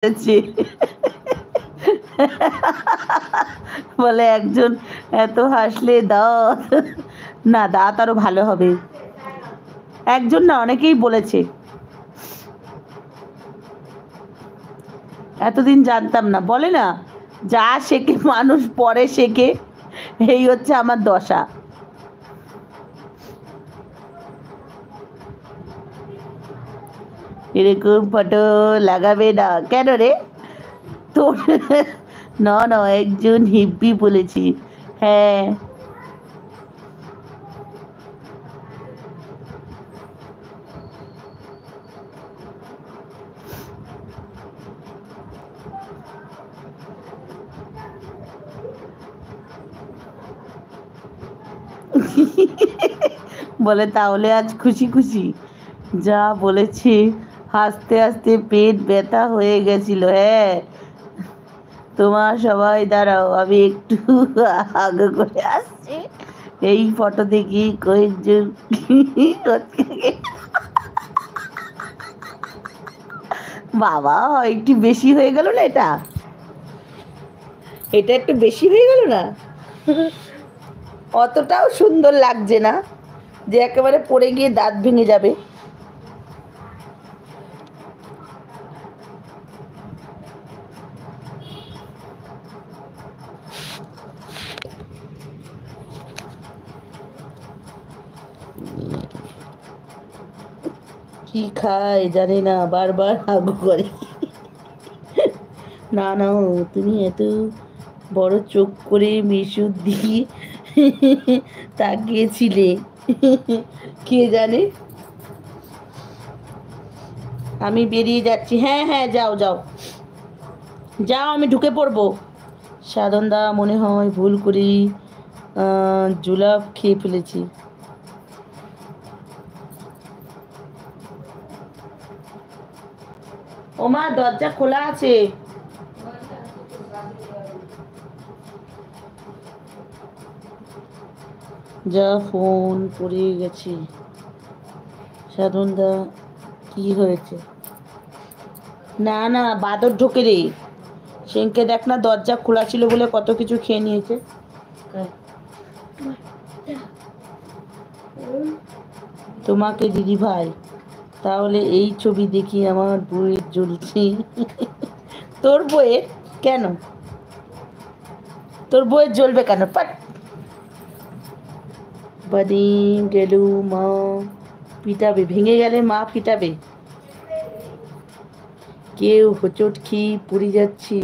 বলেছে বলে একজন এত হাসলে দাঁত না দাঁত আরো ভালো হবে। একজন না অনেকেই বলেছে। এতদিন জানতাম না, বলে না যা শেখে মানুষ পরে শেখে, এই হচ্ছে আমার দশা। এরকম ফটো লাগাবে না কেন রে তোর? না না একজন হিপ্পি বলেছি। হ্যাঁ বলে তাহলে আজ খুশি খুশি। যা বলেছি, হাসতে হাসতে পেট ব্যথা হয়ে গেছিল। হ্যাঁ তোমার সবাই দাঁড়াও, আমি একটু আগে করে আসছি। এই ফটো দেখি কয়েকজন বাবা একটু বেশি হয়ে গেল না এটা? এটা একটু বেশি হয়ে গেল না? অতটাও সুন্দর লাগছে না যে একেবারে পড়ে গিয়ে দাঁত ভেঙে যাবে। কি খায় জানি না, বারবার হাগু করে। না না তুমি এত বড় চোখ করে মিশুর দিয়ে তাকিয়েছিলে, কে জানে। আমি বেরিয়ে যাচ্ছি। হ্যাঁ হ্যাঁ যাও যাও যাও, আমি ঢুকে পড়বো। সাধনদা মনে হয় ভুল করেই জুলাপ খেয়ে ফেলেছি। ওমা দরজা খোলা আছে। যা ফোন পড়ে গেছি। সাধনদা কি হয়েছে? না না বাদর ঢোকে রে। সেনকে দেখ না, দরজা খোলা ছিল বলে কত কিছু খেয়ে নিয়েছে। তোমাকে দিদি ভাই, তাহলে এই ছবি দেখি আমার বইয়ের জ্বলছে। তোর বইয়ের কেন? তোর বইয়ের জ্বলবে কেন? পাট বাড়ি গেলু মা পিটাবে, ভেঙে গেলে মা পিটাবে। কেউ হোঁচট খেয়ে পড়ে যাচ্ছে,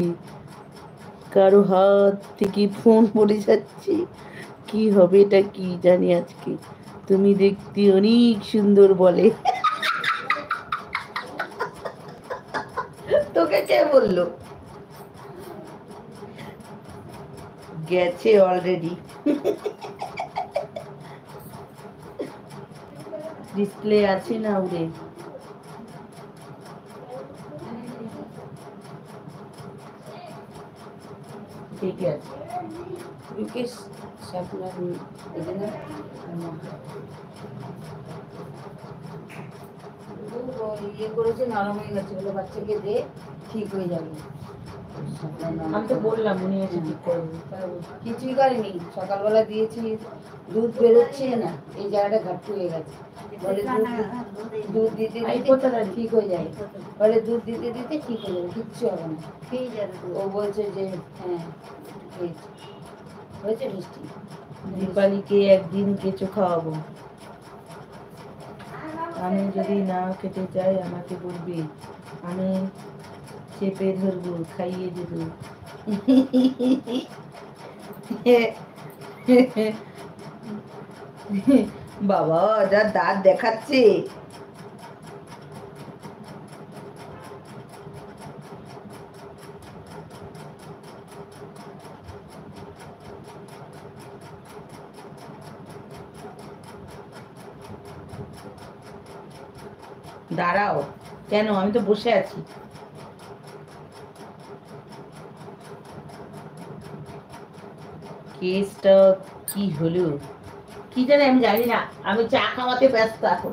কারো হাত থেকে ফোন পড়ে যাচ্ছে। কি হবে এটা কি জানি আজকে। তুমি দেখতে অনেক সুন্দর বলে। তোকে কে বললো? গেছে অলরেডি। ডিসপ্লে আছে না উড়ে? ঠিক আছে বিকেশ আপনার ইয়ে করেছে, নরম হয়ে গেছে বলে বাচ্চাকে দে, ঠিক হয়ে যাবে। আমি তো বললাম উনি এসে ঠিক করবে। কিছুই করেনি, সকালবেলা দিয়েছি দুধ বেরোচ্ছে না, এই জায়গাটা ঘাটতি হয়ে গেছে। বলে দুধ দিতে দিতে ঠিক হয়ে যায়, বলে দুধ দিতে দিতে ঠিক হয়ে যাবে, কিচ্ছু হবে না। ও বলছে যে হ্যাঁ খেয়েছি, হয়েছে মিষ্টি। দীপালিকে একদিন কেঁচো খাওয়াবো। আমি যদি না খেতে চাই আমাকে বলবি, আমি চেপে ধরবো, খাইয়ে দেব। বাবা যা দাঁত দেখাচ্ছে। দাঁড়াও কেন, আমি তো বসে আছি। কেসটা কি হলো কি জানি, আমি জানি না, আমি চা খাওয়াতে ব্যস্ত এখন।